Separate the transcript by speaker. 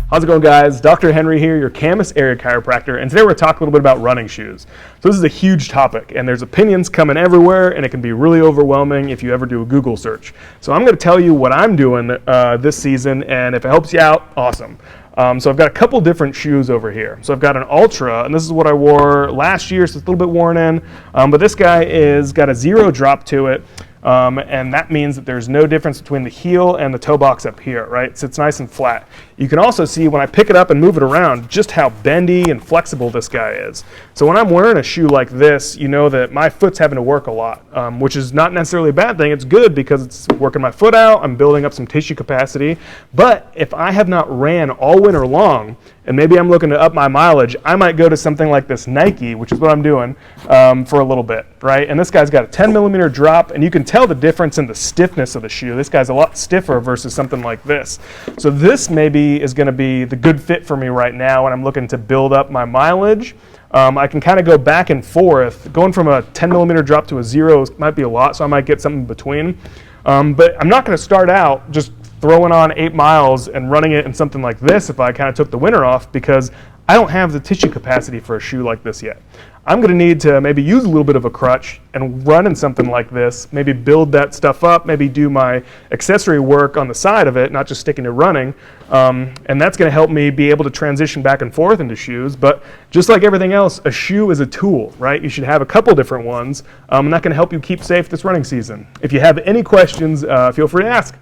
Speaker 1: How's it going, guys? Dr. Henry here, your Camas area chiropractor, and today we're going to talk a little bit about running shoes. So this is a huge topic, and there's opinions coming everywhere, and it can be really overwhelming if you ever do a Google search. So I'm going to tell you what I'm doing this season, and if it helps you out, awesome. So I've got a couple different shoes over here. So I've got an Ultra, and this is what I wore last year, so it's a little bit worn in, but this guy is got a zero drop to it. And that means that there's no difference between the heel and the toe box up here, right? So it's nice and flat. You can also see when I pick it up and move it around just how bendy and flexible this guy is. So when I'm wearing a shoe like this, you know that my foot's having to work a lot, which is not necessarily a bad thing. It's good because it's working my foot out, I'm building up some tissue capacity. But if I have not ran all winter long, and maybe I'm looking to up my mileage, I might go to something like this Nike, which is what I'm doing, for a little bit, right? And this guy's got a 10 millimeter drop, and you can tell the difference in the stiffness of the shoe. This guy's a lot stiffer versus something like this. So this maybe is gonna be the good fit for me right now when I'm looking to build up my mileage. I can kind of go back and forth. Going from a 10 millimeter drop to a zero might be a lot, so I might get something in between. But I'm not gonna start out just throwing on 8 miles and running it in something like this if I kind of took the winter off, because I don't have the tissue capacity for a shoe like this yet. I'm going to need to maybe use a little bit of a crutch and run in something like this, maybe build that stuff up, maybe do my accessory work on the side of it, not just sticking to running, and that's going to help me be able to transition back and forth into shoes. But just like everything else, a shoe is a tool, right? You should have a couple different ones, and that can help you keep safe this running season. If you have any questions, feel free to ask.